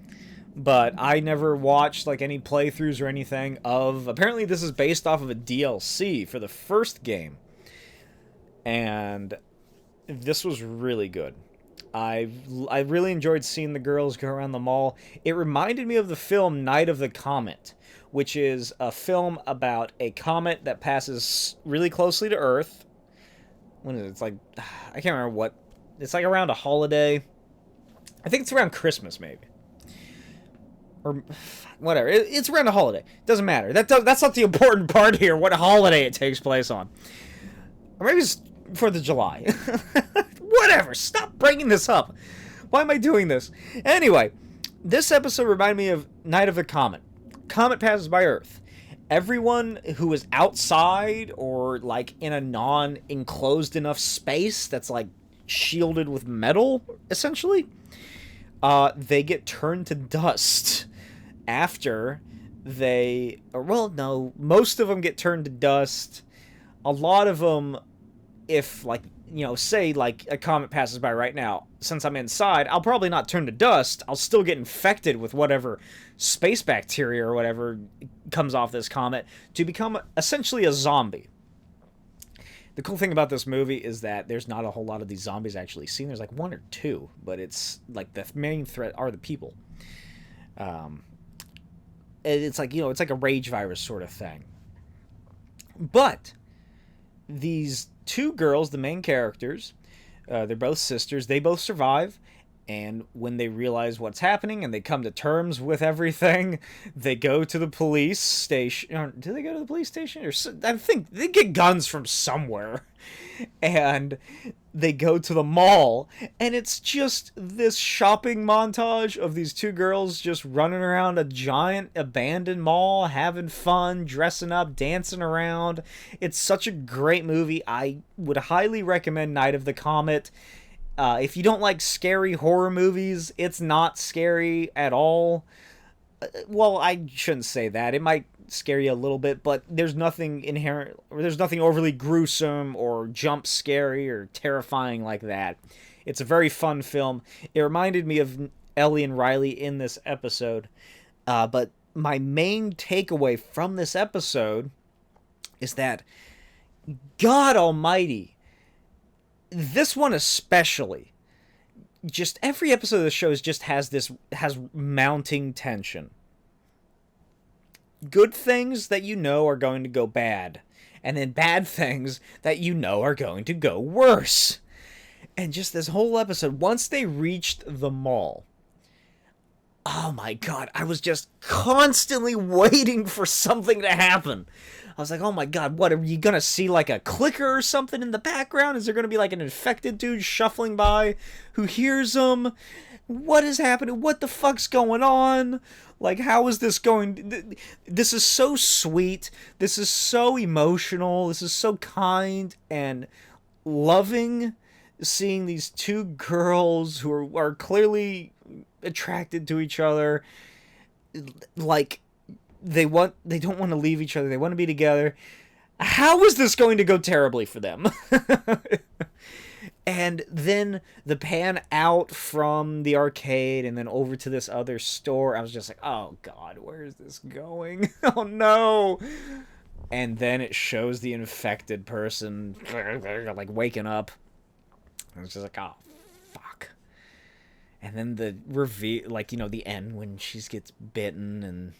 But I never watched like any playthroughs or anything of... Apparently this is based off of a DLC for the first game. And this was really good. I really enjoyed seeing the girls go around the mall. It reminded me of the film Night of the Comet, which is a film about a comet that passes really closely to Earth. When is it? It's like... I can't remember what... It's like around a holiday. I think it's around Christmas, maybe. Or whatever. It's around a holiday. Doesn't matter. That's not the important part here, what holiday it takes place on. Or maybe it's 4th of July. Whatever. Stop bringing this up. Why am I doing this? Anyway, this episode reminded me of Night of the Comet. Comet passes by Earth. Everyone who is outside or like in a non-enclosed enough space that's like shielded with metal, essentially, they get turned to dust after they... Well, no, most of them get turned to dust. A lot of them, if, like, say, like, a comet passes by right now, since I'm inside, I'll probably not turn to dust. I'll still get infected with whatever space bacteria or whatever comes off this comet to become essentially a zombie. The cool thing about this movie is that there's not a whole lot of these zombies actually seen. There's like 1 or 2, but it's like the main threat are the people. It's like, it's like a rage virus sort of thing. But these 2 girls, the main characters, they're both sisters. They both survive. And when they realize what's happening and they come to terms with everything, they go to the police station. Do they go to the police station? Or I think they get guns from somewhere. And they go to the mall. And it's just this shopping montage of these 2 girls just running around a giant abandoned mall, having fun, dressing up, dancing around. It's such a great movie. I would highly recommend Night of the Comet. If you don't like scary horror movies, it's not scary at all. Well, I shouldn't say that. It might scare you a little bit, but there's nothing inherent, or there's nothing overly gruesome or jump scary or terrifying like that. It's a very fun film. It reminded me of Ellie and Riley in this episode. But my main takeaway from this episode is that, God almighty, this one especially, just every episode of the show has mounting tension. Good things that are going to go bad, and then bad things that are going to go worse. And just this whole episode, once they reached the mall, oh my God, I was just constantly waiting for something to happen. I was like, oh my God, what, are you gonna see like a clicker or something in the background? Is there gonna be like an infected dude shuffling by who hears them? What is happening? What the fuck's going on? Like, how is this going? This is so sweet. This is so emotional. This is so kind and loving, seeing these 2 girls who are clearly attracted to each other. Like, they don't want to leave each other. They want to be together. How is this going to go terribly for them? And then the pan out from the arcade and then over to this other store. I was just like, oh God, where is this going? Oh no. And then it shows the infected person like waking up. I was just like, oh fuck. And then the reveal, like, the end when she gets bitten, and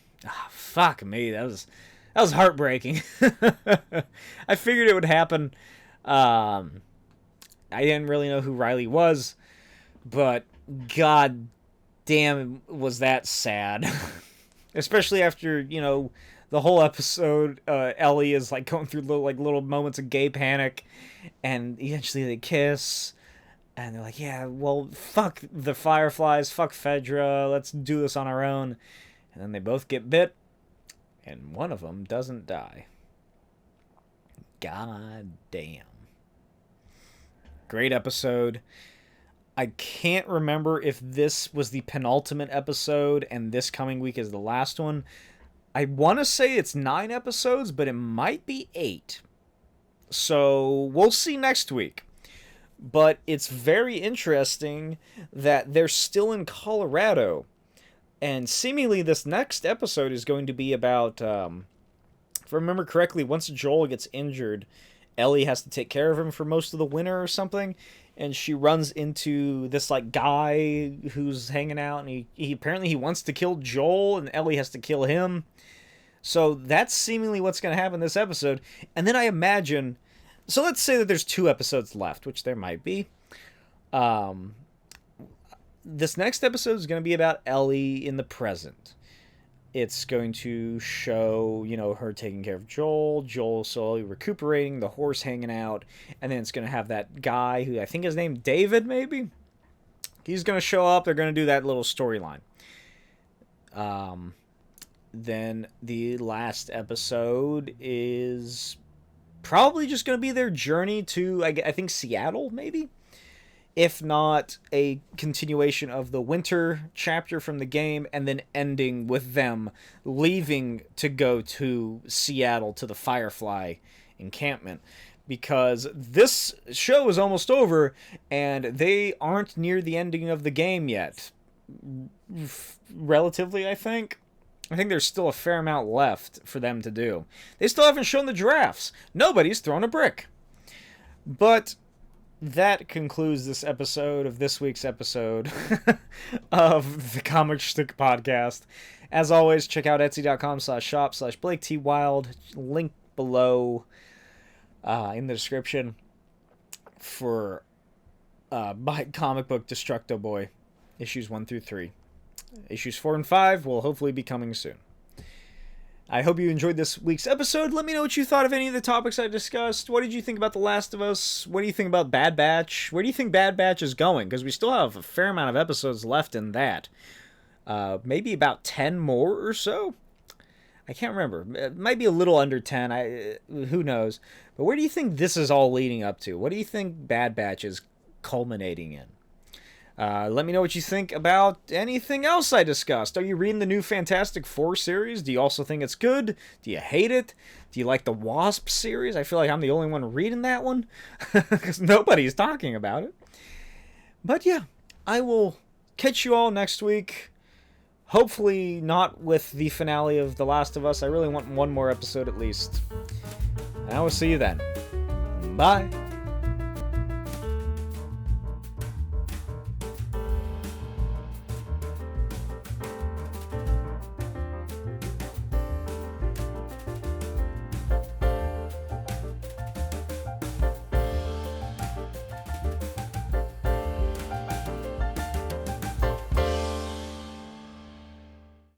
fuck me, that was heartbreaking. I figured it would happen. I didn't really know who Riley was, but God damn, was that sad. Especially after, the whole episode, Ellie is like going through little moments of gay panic, and eventually they kiss, and they're like, yeah, well, fuck the Fireflies, fuck Fedra, let's do this on our own. And then they both get bit, and one of them doesn't die. God damn. Great episode. I can't remember if this was the penultimate episode and this coming week is the last one. I want to say it's 9 episodes, but it might be 8. So we'll see next week. But it's very interesting that they're still in Colorado. And seemingly this next episode is going to be about, if I remember correctly, once Joel gets injured, Ellie has to take care of him for most of the winter or something. And she runs into this like guy who's hanging out, and he apparently he wants to kill Joel, and Ellie has to kill him. So that's seemingly what's going to happen this episode. And then I imagine, so let's say that there's 2 episodes left, which there might be. This next episode is going to be about Ellie in the present. It's going to show, her taking care of Joel slowly recuperating, the horse hanging out, and then it's going to have that guy who I think is named David, maybe? He's going to show up. They're going to do that little storyline. Then the last episode is probably just going to be their journey to, I think, Seattle, maybe? If not a continuation of the winter chapter from the game, and then ending with them leaving to go to Seattle to the Firefly encampment. Because this show is almost over, and they aren't near the ending of the game yet. Relatively, I think. I think there's still a fair amount left for them to do. They still haven't shown the giraffes. Nobody's thrown a brick. But that concludes this episode of this week's episode of the Comic Schtick Podcast. As always, check out etsy.com/shop/BlakeTWild. Link below in the description for my comic book Destructo Boy, issues 1 through 3. Issues 4 and 5 will hopefully be coming soon. I hope you enjoyed this week's episode. Let me know what you thought of any of the topics I discussed. What did you think about The Last of Us? What do you think about Bad Batch? Where do you think Bad Batch is going? Because we still have a fair amount of episodes left in that. Maybe about 10 more or so? I can't remember. It might be a little under 10. Who knows? But where do you think this is all leading up to? What do you think Bad Batch is culminating in? Let me know what you think about anything else I discussed. Are you reading the new Fantastic Four series? Do you also think it's good? Do you hate it? Do you like the Wasp series? I feel like I'm the only one reading that one, because nobody's talking about it. But yeah, I will catch you all next week. Hopefully not with the finale of The Last of Us. I really want one more episode at least. And I will see you then. Bye.